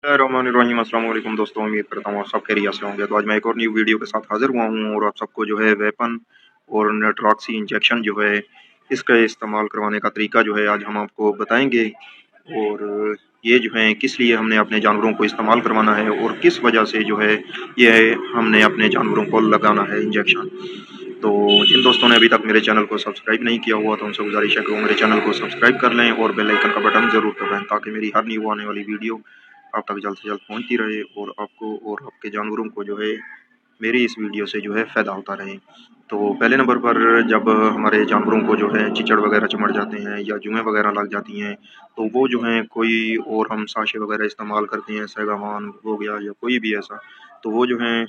रहमानिर्रहीम। अस्सलाम वालेकुम दोस्तों, उम्मीद करता हूँ आप सब खैरियत से होंगे। तो आज मैं एक और न्यू वीडियो के साथ हाजिर हुआ हूँ और आप सबको जो है वेपन और नेट्रॉक्सी इंजेक्शन जो है इसका इस्तेमाल करवाने का तरीका जो है आज हम आपको बताएंगे। और ये जो है किस लिए हमने अपने जानवरों को इस्तेमाल करवाना है और किस वजह से जो है ये हमने अपने जानवरों को लगाना है इंजेक्शन। तो जिन दोस्तों ने अभी तक मेरे चैनल को सब्सक्राइब नहीं किया हुआ तो उनसे गुजारिश है कि वो मेरे चैनल को सब्सक्राइब कर लें और बेल आइकन का बटन ज़रूर दबाएं ताकि मेरी हर न्यू आने वाली वीडियो आप तक जल्द से जल्द पहुंचती रहे और आपको और आपके जानवरों को जो है मेरी इस वीडियो से जो है फ़ायदा होता रहे। तो पहले नंबर पर जब हमारे जानवरों को जो है चिचड़ वगैरह चिमड़ जाते हैं या जुएँ वगैरह लग जाती हैं तो वो जो हैं कोई और हम साशे वगैरह इस्तेमाल करते हैं, सैगावान हो गया या कोई भी ऐसा, तो वो जो हैं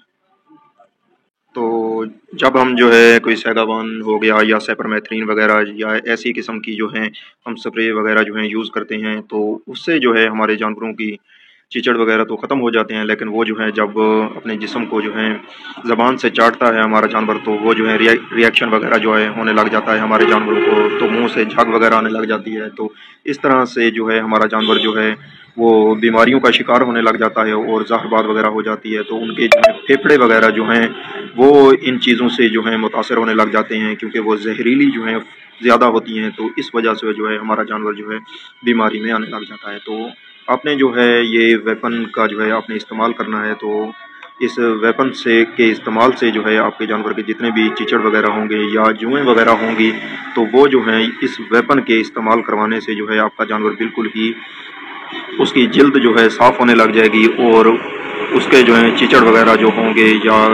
तो जब हम जो है कोई सैगावान हो गया या सेपरमेथ्रिन वगैरह या ऐसी किस्म की जो हैं हम स्प्रे वगैरह जो हैं यूज़ करते हैं तो उससे जो है हमारे जानवरों की चिचड़ वगैरह तो ख़त्म हो जाते हैं, लेकिन वो जो है जब अपने जिस्म को जो है ज़बान से चाटता है हमारा जानवर तो वो जो है रिएक्शन वगैरह जो है होने लग जाता है हमारे जानवरों को, तो मुंह से झाग वगैरह आने लग जाती है। तो इस तरह से जो है हमारा जानवर जो है वो बीमारियों का शिकार होने लग जाता है और जहरबाद वगैरह हो जाती है। तो उनके जो है फेफड़े वगैरह जो हैं वो इन चीज़ों से जो है मुतासर होने लग जाते हैं क्योंकि वो जहरीली जो है ज़्यादा होती हैं, तो इस वजह से जो है हमारा जानवर जो है बीमारी में आने लग जाता है। तो आपने जो है ये वेपन का जो है आपने इस्तेमाल करना है। तो इस वेपन से के इस्तेमाल से जो है आपके जानवर के जितने भी चिचड़ वगैरह होंगे या जुएँ वगैरह होंगी तो वो जो हैं इस वेपन के इस्तेमाल करवाने से जो है आपका जानवर बिल्कुल ही उसकी जिल्द जो है साफ़ होने लग जाएगी और उसके जो है चिचड़ वगैरह जो होंगे या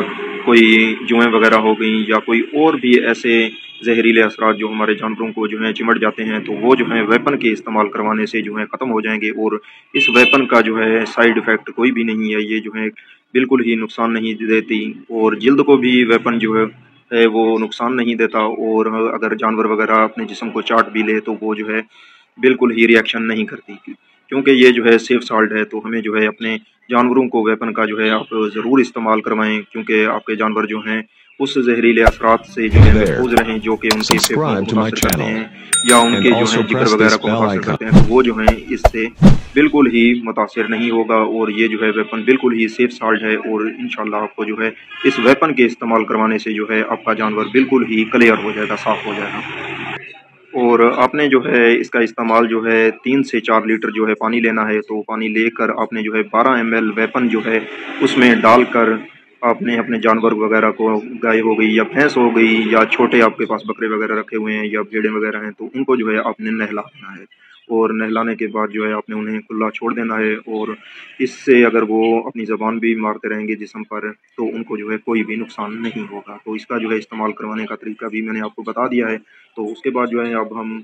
कोई जुएँ वगैरह हो गई या कोई और भी ऐसे जहरीले असरात जो हमारे जानवरों को जो है चिमट जाते हैं तो वो जो है वेपन के इस्तेमाल करवाने से जो है ख़त्म हो जाएंगे। और इस वेपन का जो है साइड इफ़ेक्ट कोई भी नहीं है, ये जो है बिल्कुल ही नुकसान नहीं देती और जिल्द को भी वेपन जो है वो नुकसान नहीं देता। और अगर जानवर वगैरह अपने जिस्म को चाट भी ले तो वो जो है बिल्कुल ही रिएक्शन नहीं करती क्योंकि ये जो है सेफ साल्ट है। तो हमें जो है अपने जानवरों को वेपन का जो है आप ज़रूर इस्तेमाल करवाएं क्योंकि आपके जानवर जो हैं उस जहरीले असरात से जो है महफूज रहें जो कि उनके फेफड़ों को मुतासर करते हैं या उनके जो है जिगर वगैरह को मुतासर करते हैं, तो वो जो है इससे बिल्कुल ही मुतासर नहीं होगा। और ये जो है वेपन बिल्कुल ही सेफ साल्ट है और इंशाल्लाह आपको जो है इस वेपन के इस्तेमाल करवाने से जो है आपका जानवर बिल्कुल ही क्लियर हो जाएगा, साफ़ हो जाएगा। और आपने जो है इसका इस्तेमाल जो है 3 से 4 लीटर जो है पानी लेना है। तो पानी लेकर आपने जो है 12 ml वेपन जो है उसमें डालकर आपने अपने जानवर वगैरह को, गाय हो गई या भैंस हो गई या छोटे आपके पास बकरे वगैरह रखे हुए हैं या भेड़ें वगैरह हैं, तो उनको जो है आपने नहला देना है और नहलाने के बाद जो है आपने उन्हें खुला छोड़ देना है। और इससे अगर वो अपनी ज़बान भी मारते रहेंगे जिस्म पर तो उनको जो है कोई भी नुकसान नहीं होगा। तो इसका जो है इस्तेमाल करवाने का तरीका भी मैंने आपको बता दिया है। तो उसके बाद जो है अब हम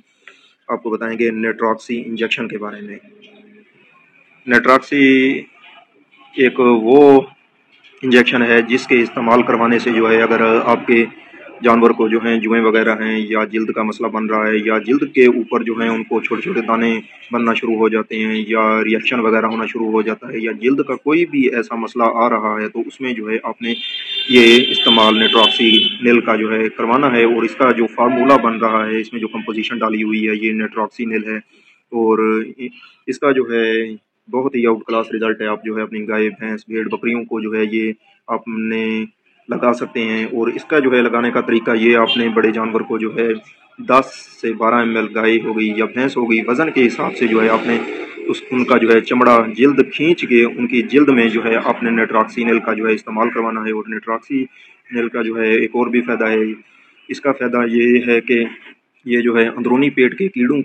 आपको बताएंगे नेट्रॉक्सी इंजेक्शन के बारे में। नेट्रॉक्सी एक वो इंजेक्शन है जिसके इस्तेमाल करवाने से जो है अगर आपके जानवर को जो है जुएँ वगैरह हैं या जिल्द का मसला बन रहा है या जिल्द के ऊपर जो है उनको छोटे छोटे दाने बनना शुरू हो जाते हैं या रिएक्शन वगैरह होना शुरू हो जाता है या जिल्द का कोई भी ऐसा मसला आ रहा है, तो उसमें जो है आपने ये इस्तेमाल नेट्रॉक्सी निल का जो है करवाना है। और इसका जो फार्मूला बन रहा है, इसमें जो कंपोजिशन डाली हुई है ये नेट्रॉक्सी निल है और इसका जो है बहुत ही आउट क्लास रिजल्ट है। आप जो है अपनी गाय भैंस भेड़ बकरियों को जो है ये आपने लगा सकते हैं। और इसका जो है लगाने का तरीका ये, आपने बड़े जानवर को जो है 10 से 12 ml गाय हो गई या भैंस हो गई वज़न के हिसाब से जो है आपने उनका जो है चमड़ा जिल्द खींच के उनकी जिल्द में जो है आपने नेट्रॉक्सी निल का जो है इस्तेमाल करवाना है। और नेट्रॉक्सी निल का जो है एक और भी फ़ायदा है, इसका फ़ायदा ये है कि ये जो है अंदरूनी पेट के कीड़ों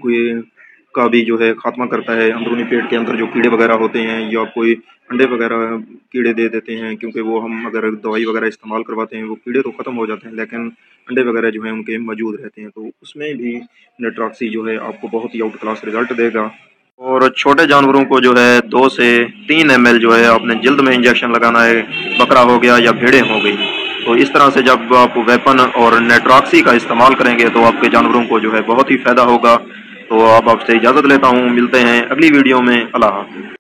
का भी जो है खात्मा करता है। अंदरूनी पेट के अंदर जो कीड़े वगैरह होते हैं या कोई अंडे वगैरह कीड़े दे देते हैं, क्योंकि वो हम अगर दवाई वगैरह इस्तेमाल करवाते हैं वो कीड़े तो ख़त्म हो जाते हैं लेकिन अंडे वगैरह जो हैं उनके मौजूद रहते हैं, तो उसमें भी नेट्रॉक्सी जो है आपको बहुत ही आउट क्लास रिजल्ट देगा। और छोटे जानवरों को जो है 2 से 3 ml जो है आपने जिल्द में इंजेक्शन लगाना है, बकरा हो गया या भेड़ें हो गई। तो इस तरह से जब आप वेपन और नेट्रॉक्सी का इस्तेमाल करेंगे तो आपके जानवरों को जो है बहुत ही फ़ायदा होगा। तो अब आपसे इजाज़त लेता हूँ, मिलते हैं अगली वीडियो में। अल्लाह हाफ़िज़।